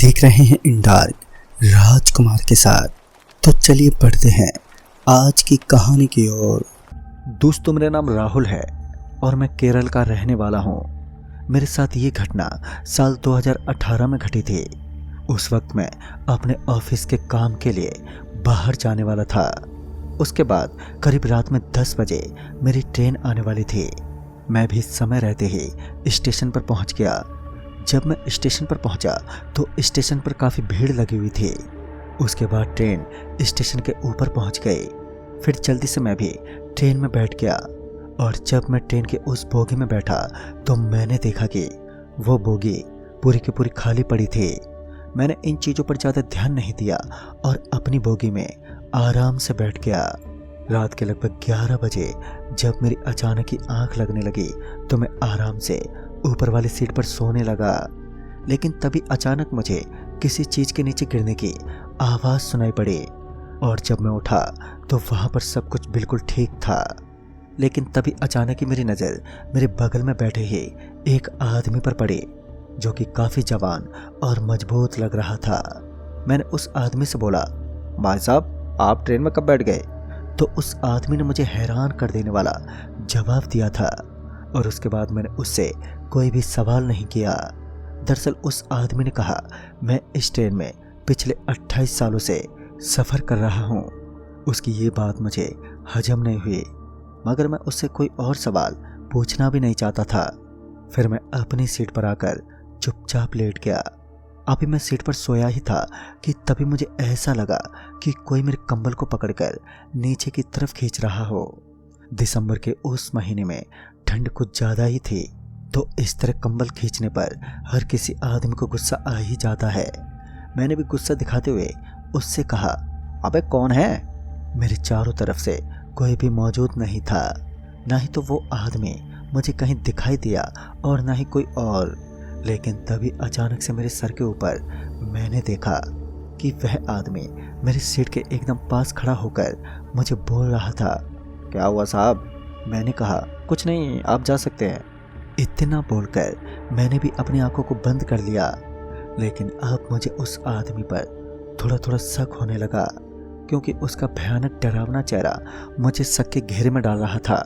देख रहे हैं इन डार्क राजकुमार के साथ। तो चलिए पढ़ते हैं आज की कहानी की ओर। दोस्तों, मेरा नाम राहुल है और मैं केरल का रहने वाला हूँ। मेरे साथ ये घटना साल 2018 में घटी थी। उस वक्त मैं अपने ऑफिस के काम के लिए बाहर जाने वाला था। उसके बाद करीब रात में 10 बजे मेरी ट्रेन आने वाली थी। मैं भी समय रहते ही स्टेशन पर पहुंच गया। जब मैं स्टेशन पर पहुंचा तो स्टेशन पर काफ़ी भीड़ लगी हुई थी। उसके बाद ट्रेन स्टेशन के ऊपर पहुंच गई। फिर जल्दी से मैं भी ट्रेन में बैठ गया और जब मैं ट्रेन के उस बोगी में बैठा तो मैंने देखा कि वो बोगी पूरी की पूरी खाली पड़ी थी। मैंने इन चीज़ों पर ज़्यादा ध्यान नहीं दिया और अपनी बोगी में आराम से बैठ गया। रात के लगभग 11 बजे जब मेरी अचानक ही आंख लगने लगी तो मैं आराम से ऊपर वाली सीट पर सोने लगा। लेकिन तभी अचानक मुझे किसी चीज़ के नीचे गिरने की आवाज़ सुनाई पड़ी और जब मैं उठा तो वहाँ पर सब कुछ बिल्कुल ठीक था। लेकिन तभी अचानक ही मेरी नज़र मेरे बगल में बैठे ही एक आदमी पर पड़ी जो कि काफ़ी जवान और मजबूत लग रहा था। मैंने उस आदमी से बोला, भाई साहब, आप ट्रेन में कब बैठ गए? तो उस आदमी ने मुझे हैरान कर देने वाला जवाब दिया था और उसके बाद मैंने उससे कोई भी सवाल नहीं किया। दरअसल उस आदमी ने कहा, मैं इस ट्रेन में पिछले 28 सालों से सफ़र कर रहा हूँ। उसकी ये बात मुझे हजम नहीं हुई, मगर मैं उससे कोई और सवाल पूछना भी नहीं चाहता था। फिर मैं अपनी सीट पर आकर चुपचाप लेट गया। अभी मैं सीट पर सोया ही था कि तभी मुझे ऐसा लगा कि कोई मेरे कंबल को पकड़कर नीचे की तरफ खींच रहा हो। दिसंबर के उस महीने में ठंड कुछ ज़्यादा ही थी, तो इस तरह कंबल खींचने पर हर किसी आदमी को गुस्सा आ ही जाता है। मैंने भी गुस्सा दिखाते हुए उससे कहा, अबे कौन है? मेरे चारों तरफ से कोई भी मौजूद नहीं था। ना ही तो वो आदमी मुझे कहीं दिखाई दिया और ना ही कोई और। लेकिन तभी अचानक से मेरे सर के ऊपर मैंने देखा कि वह आदमी मेरी सीट के एकदम पास खड़ा होकर मुझे बोल रहा था। क्या हुआ साहब? मैंने कहा, कुछ नहीं, आप जा सकते हैं। इतना बोलकर मैंने भी अपनी आंखों को बंद कर लिया। लेकिन अब मुझे उस आदमी पर थोड़ा थोड़ा शक होने लगा, क्योंकि उसका भयानक डरावना चेहरा मुझे शक के घेरे में डाल रहा था।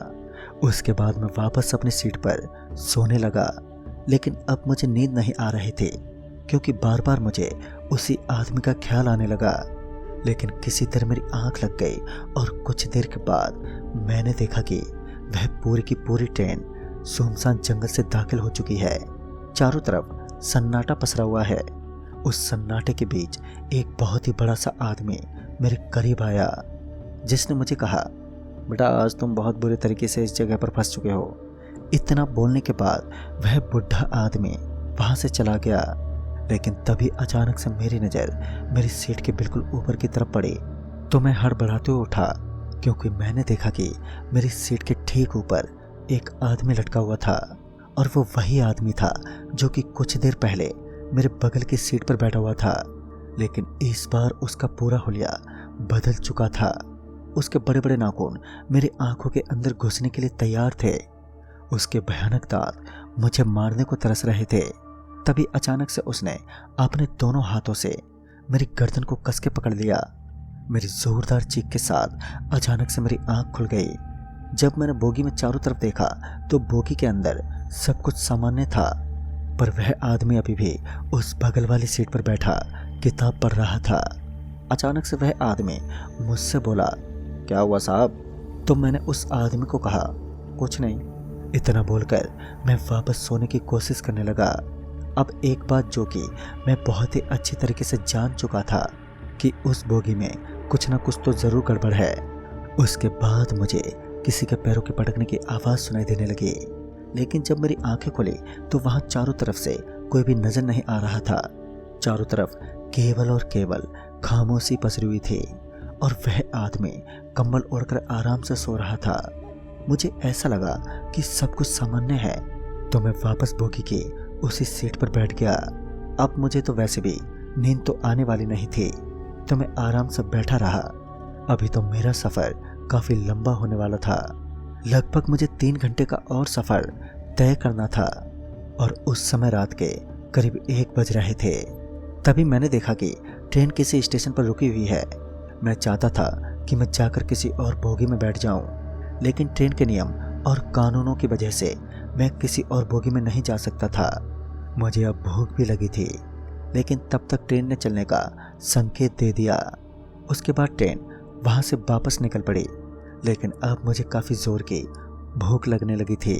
उसके बाद मैं वापस अपनी सीट पर सोने लगा। लेकिन अब मुझे नींद नहीं आ रही थी, क्योंकि बार बार मुझे उसी आदमी का ख्याल आने लगा। लेकिन किसी तरह मेरी आंख लग गई और कुछ देर के बाद मैंने देखा कि वह पूरी की पूरी ट्रेन सुनसान जंगल से दाखिल हो चुकी है। चारों तरफ सन्नाटा पसरा हुआ है। उस सन्नाटे के बीच एक बहुत ही बड़ा सा आदमी मेरे करीब आया, जिसने मुझे कहा, बेटा, आज तुम बहुत बुरे तरीके से इस जगह पर फंस चुके हो। इतना बोलने के बाद वह बुढ़ा आदमी वहां से चला गया। लेकिन तभी अचानक से मेरी नज़र मेरी सीट के बिल्कुल ऊपर की तरफ पड़ी, तो मैं हड़बड़ाते हुए उठा, क्योंकि मैंने देखा कि मेरी सीट के ठीक ऊपर एक आदमी लटका हुआ था और वो वही आदमी था जो कि कुछ देर पहले मेरे बगल की सीट पर बैठा हुआ था। लेकिन इस बार उसका पूरा हुलिया बदल चुका था। उसके बड़े बड़े नाखून मेरी आंखों के अंदर घुसने के लिए तैयार थे। उसके भयानक दांत मुझे मारने को तरस रहे थे। तभी अचानक से उसने अपने दोनों हाथों से मेरी गर्दन को कस के पकड़ लिया। मेरी जोरदार चीख के साथ अचानक से मेरी आंख खुल गई। जब मैंने बोगी में चारों तरफ देखा तो बोगी के अंदर सब कुछ सामान्य था, पर वह आदमी अभी भी उस बगल वाली सीट पर बैठा किताब पढ़ रहा था। अचानक से वह आदमी मुझसे बोला, क्या हुआ साहब? तो मैंने उस आदमी को कहा, कुछ नहीं। इतना बोलकर मैं वापस सोने की कोशिश करने लगा। अब एक बात जो कि मैं बहुत ही अच्छी तरीके से जान चुका था कि उस बोगी में कुछ ना कुछ तो ज़रूर गड़बड़ है। उसके बाद मुझे किसी के पैरों के पटकने की आवाज़ सुनाई देने लगी। लेकिन जब मेरी आंखें खुली तो वहाँ चारों तरफ से कोई भी नज़र नहीं आ रहा था। चारों तरफ केवल और केवल खामोशी पसरी हुई थी और वह आदमी कंबल ओढ़कर आराम से सो रहा था। मुझे ऐसा लगा कि सब कुछ सामान्य है, तो मैं वापस बोगी की उसी सीट पर बैठ गया। अब मुझे तो वैसे भी नींद तो आने वाली नहीं थी, तो मैं आराम से बैठा रहा। अभी तो मेरा सफ़र काफ़ी लंबा होने वाला था। लगभग मुझे 3 घंटे का और सफ़र तय करना था और उस समय रात के करीब 1 बज रहे थे। तभी मैंने देखा कि ट्रेन किसी स्टेशन पर रुकी हुई है। मैं चाहता था कि मैं जाकर किसी और बोगी में बैठ जाऊं, लेकिन ट्रेन के नियम और कानूनों की वजह से मैं किसी और बोगी में नहीं जा सकता था। मुझे अब भूख भी लगी थी, लेकिन तब तक ट्रेन ने चलने का संकेत दे दिया। उसके बाद ट्रेन वहां से वापस निकल पड़ी, लेकिन अब मुझे काफ़ी ज़ोर की भूख लगने लगी थी।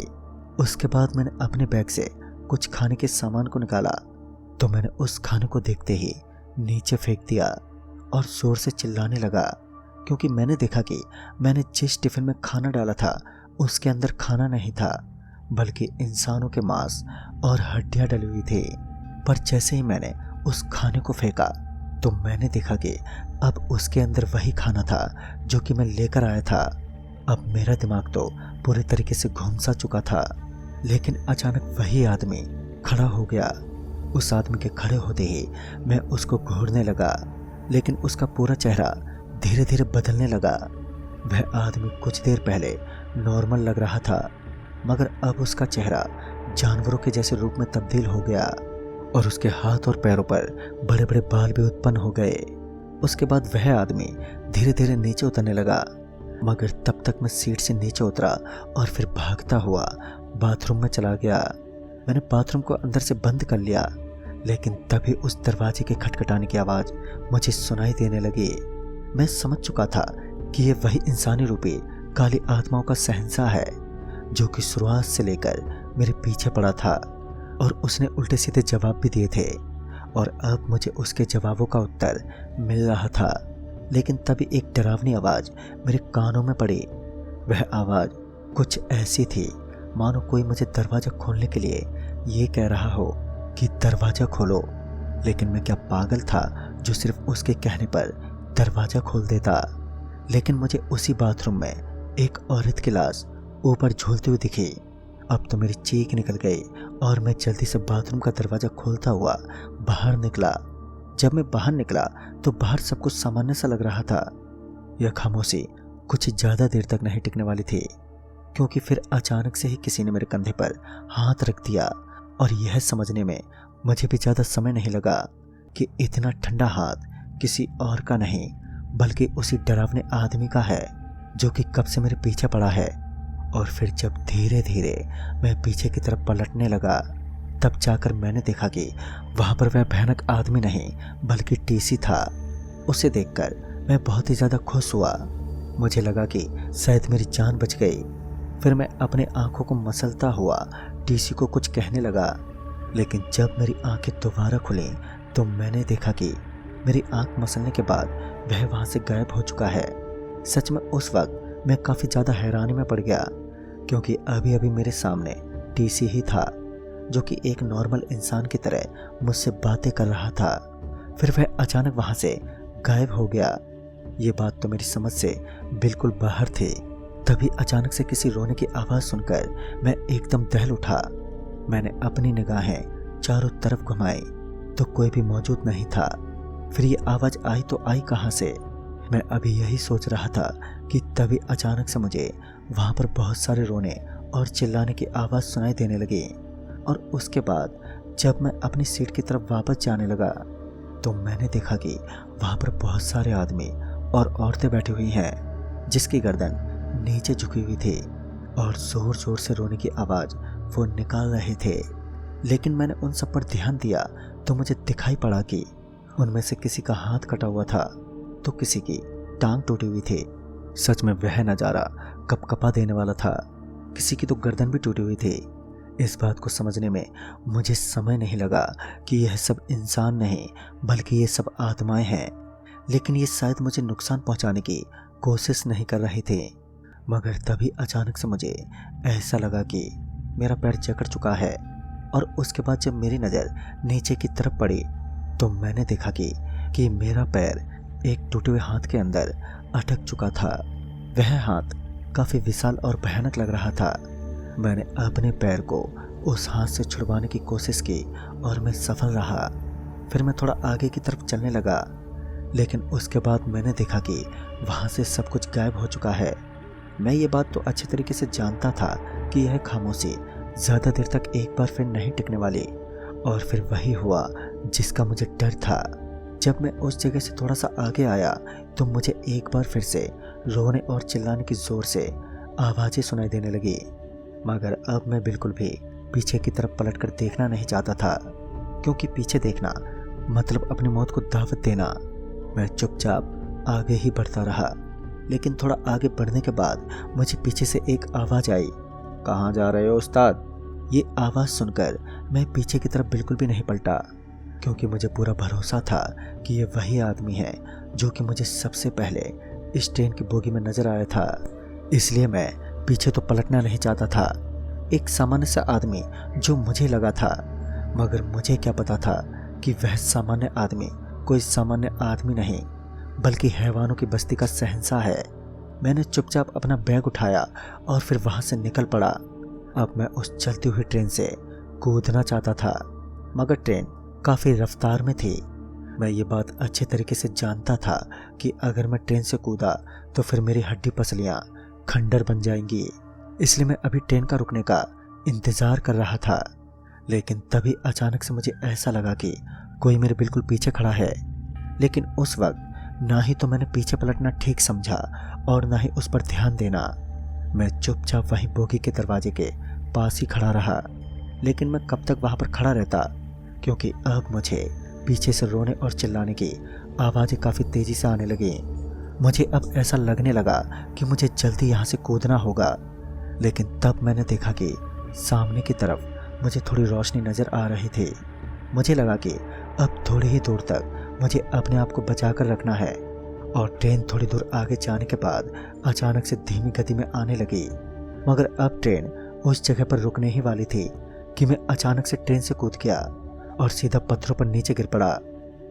उसके बाद मैंने अपने बैग से कुछ खाने के सामान को निकाला, तो मैंने उस खाने को देखते ही नीचे फेंक दिया और ज़ोर से चिल्लाने लगा, क्योंकि मैंने देखा कि मैंने जिस टिफ़िन में खाना डाला था उसके अंदर खाना नहीं था, बल्कि इंसानों के मांस और हड्डियां डली हुई थी। पर जैसे ही मैंने उस खाने को फेंका तो मैंने देखा कि अब उसके अंदर वही खाना था जो कि मैं लेकर आया था। अब मेरा दिमाग तो पूरे तरीके से घूम सा चुका था, लेकिन अचानक वही आदमी खड़ा हो गया। उस आदमी के खड़े होते ही मैं उसको घूरने लगा, लेकिन उसका पूरा चेहरा धीरे धीरे बदलने लगा। वह आदमी कुछ देर पहले नॉर्मल लग रहा था, मगर अब उसका चेहरा जानवरों के जैसे रूप में तब्दील हो गया और उसके हाथ और पैरों पर बड़े बड़े बाल भी उत्पन्न हो गए। उसके बाद वह आदमी धीरे धीरे नीचे उतरने लगा, मगर तब तक मैं सीट से नीचे उतरा और फिर भागता हुआ बाथरूम में चला गया। मैंने बाथरूम को अंदर से बंद कर लिया, लेकिन तभी उस दरवाजे के खटखटाने की आवाज़ मुझे सुनाई देने लगी। मैं समझ चुका था कि यह वही इंसानी रूपी काली आत्माओं का शहंशाह है, जो कि शुरुआत से लेकर मेरे पीछे पड़ा था और उसने उल्टे सीधे जवाब भी दिए थे, और अब मुझे उसके जवाबों का उत्तर मिल रहा था। लेकिन तभी एक डरावनी आवाज़ मेरे कानों में पड़ी। वह आवाज़ कुछ ऐसी थी मानो कोई मुझे दरवाज़ा खोलने के लिए ये कह रहा हो कि दरवाज़ा खोलो। लेकिन मैं क्या पागल था जो सिर्फ उसके कहने पर दरवाज़ा खोल देता। लेकिन मुझे उसी बाथरूम में एक औरत की लाश ऊपर झूलती हुई दिखी। अब तो मेरी चीख निकल गई और मैं जल्दी से बाथरूम का दरवाज़ा खोलता हुआ बाहर निकला। जब मैं बाहर निकला तो बाहर सब कुछ सामान्य सा लग रहा था। यह खामोशी कुछ ज़्यादा देर तक नहीं टिकने वाली थी, क्योंकि फिर अचानक से ही किसी ने मेरे कंधे पर हाथ रख दिया, और यह समझने में मुझे भी ज़्यादा समय नहीं लगा कि इतना ठंडा हाथ किसी और का नहीं बल्कि उसी डरावने आदमी का है जो कि कब से मेरे पीछे पड़ा है। और फिर जब धीरे धीरे मैं पीछे की तरफ पलटने लगा, तब जाकर मैंने देखा कि वहाँ पर वह भयानक आदमी नहीं बल्कि टीसी था। उसे देखकर मैं बहुत ही ज़्यादा खुश हुआ। मुझे लगा कि शायद मेरी जान बच गई। फिर मैं अपने आंखों को मसलता हुआ टीसी को कुछ कहने लगा, लेकिन जब मेरी आंखें दोबारा खुली तो मैंने देखा कि मेरी आंख मसलने के बाद वह वहाँ से गायब हो चुका है। सच में उस वक्त मैं काफ़ी ज़्यादा हैरानी में पड़ गया, क्योंकि अभी अभी मेरे सामने टीसी ही था जो कि एक नॉर्मल इंसान की तरह मुझसे बातें कर रहा था। फिर वह अचानक वहाँ से गायब हो गया। ये बात तो मेरी समझ से बिल्कुल बाहर थी। तभी अचानक से किसी रोने की आवाज़ सुनकर मैं एकदम दहल उठा। मैंने अपनी निगाहें चारों तरफ घुमाई तो कोई भी मौजूद नहीं था। फिर ये आवाज़ आई तो आई कहाँ से? मैं अभी यही सोच रहा था कि तभी अचानक से मुझे वहाँ पर बहुत सारे रोने और चिल्लाने की आवाज़ सुनाई देने लगी। और उसके बाद जब मैं अपनी सीट की तरफ वापस जाने लगा तो मैंने देखा कि वहाँ पर बहुत सारे आदमी और औरतें बैठी हुई हैं, जिसकी गर्दन नीचे झुकी हुई थी और ज़ोर ज़ोर से रोने की आवाज़ वो निकाल रहे थे। लेकिन मैंने उन सब पर ध्यान दिया तो मुझे दिखाई पड़ा कि उनमें से किसी का हाथ कटा हुआ था तो किसी की टांग टूटी हुई थी। सच में वह नज़ारा कपकपा देने वाला था। किसी की तो गर्दन भी टूटी हुई थी। इस बात को समझने में मुझे समय नहीं लगा कि यह सब इंसान नहीं बल्कि ये सब आत्माएं हैं, लेकिन ये शायद मुझे नुकसान पहुंचाने की कोशिश नहीं कर रही थी। मगर तभी अचानक से मुझे ऐसा लगा कि मेरा पैर जकड़ चुका है, और उसके बाद जब मेरी नज़र नीचे की तरफ पड़ी तो मैंने देखा कि मेरा पैर एक टूटे हुए हाथ के अंदर अटक चुका था। वह हाथ काफ़ी विशाल और भयानक लग रहा था। मैंने अपने पैर को उस हाथ से छुड़वाने की कोशिश की और मैं सफल रहा। फिर मैं थोड़ा आगे की तरफ चलने लगा, लेकिन उसके बाद मैंने देखा कि वहाँ से सब कुछ गायब हो चुका है। मैं ये बात तो अच्छे तरीके से जानता था कि यह खामोशी ज़्यादा देर तक एक बार फिर नहीं टिकने वाली। और फिर वही हुआ जिसका मुझे डर था। जब मैं उस जगह से थोड़ा सा आगे आया तो मुझे एक बार फिर से रोने और चिल्लाने की जोर से आवाज़ें सुनाई देने लगी, मगर अब मैं बिल्कुल भी पीछे की तरफ पलटकर देखना नहीं चाहता था, क्योंकि पीछे देखना मतलब अपनी मौत को दावत देना। मैं चुपचाप आगे ही बढ़ता रहा, लेकिन थोड़ा आगे बढ़ने के बाद मुझे पीछे से एक आवाज़ आई, कहाँ जा रहे हो उस्ताद? ये आवाज़ सुनकर मैं पीछे की तरफ बिल्कुल भी नहीं पलटा, क्योंकि मुझे पूरा भरोसा था कि ये वही आदमी है जो कि मुझे सबसे पहले इस ट्रेन की बोगी में नजर आया था। इसलिए मैं पीछे तो पलटना नहीं चाहता था। एक सामान्य सा आदमी जो मुझे लगा था, मगर मुझे क्या पता था कि वह सामान्य आदमी कोई सामान्य आदमी नहीं, बल्कि हैवानों की बस्ती का शहंशाह है। मैंने चुपचाप अपना बैग उठाया और फिर वहां से निकल पड़ा। अब मैं उस चलती हुई ट्रेन से कूदना चाहता था, मगर ट्रेन काफ़ी रफ्तार में थी। मैं ये बात अच्छे तरीके से जानता था कि अगर मैं ट्रेन से कूदा तो फिर मेरी हड्डी पसलियाँ खंडर बन जाएंगी। इसलिए मैं अभी ट्रेन का रुकने का इंतज़ार कर रहा था। लेकिन तभी अचानक से मुझे ऐसा लगा कि कोई मेरे बिल्कुल पीछे खड़ा है। लेकिन उस वक्त ना ही तो मैंने पीछे पलटना ठीक समझा और ना ही उस पर ध्यान देना। मैं चुपचाप वहीं बोगी के दरवाजे के पास ही खड़ा रहा। लेकिन मैं कब तक वहाँ पर खड़ा रहता, क्योंकि अब मुझे पीछे से रोने और चिल्लाने की आवाज़ें काफ़ी तेज़ी से आने लगी। मुझे अब ऐसा लगने लगा कि मुझे जल्दी यहाँ से कूदना होगा। लेकिन तब मैंने देखा कि सामने की तरफ मुझे थोड़ी रोशनी नज़र आ रही थी। मुझे लगा कि अब थोड़ी ही दूर तक मुझे अपने आप को बचा कर रखना है। और ट्रेन थोड़ी दूर आगे जाने के बाद अचानक से धीमी गति में आने लगी। मगर अब ट्रेन उस जगह पर रुकने ही वाली थी कि मैं अचानक से ट्रेन से कूद गया और सीधा पत्थरों पर नीचे गिर पड़ा।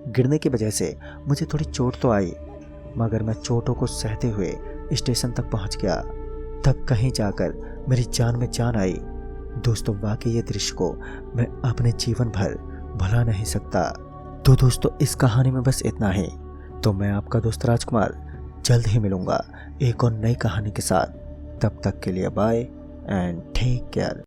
गिरने की वजह से मुझे थोड़ी चोट तो आई, मगर मैं चोटों को सहते हुए स्टेशन तक पहुंच गया। तब कहीं जाकर मेरी जान में जान आई। दोस्तों, वाकई ये दृश्य को मैं अपने जीवन भर भुला नहीं सकता। तो दोस्तों, इस कहानी में बस इतना ही। तो मैं आपका दोस्त राजकुमार जल्द ही मिलूंगा एक और नई कहानी के साथ। तब तक के लिए बाय एंड टेक केयर।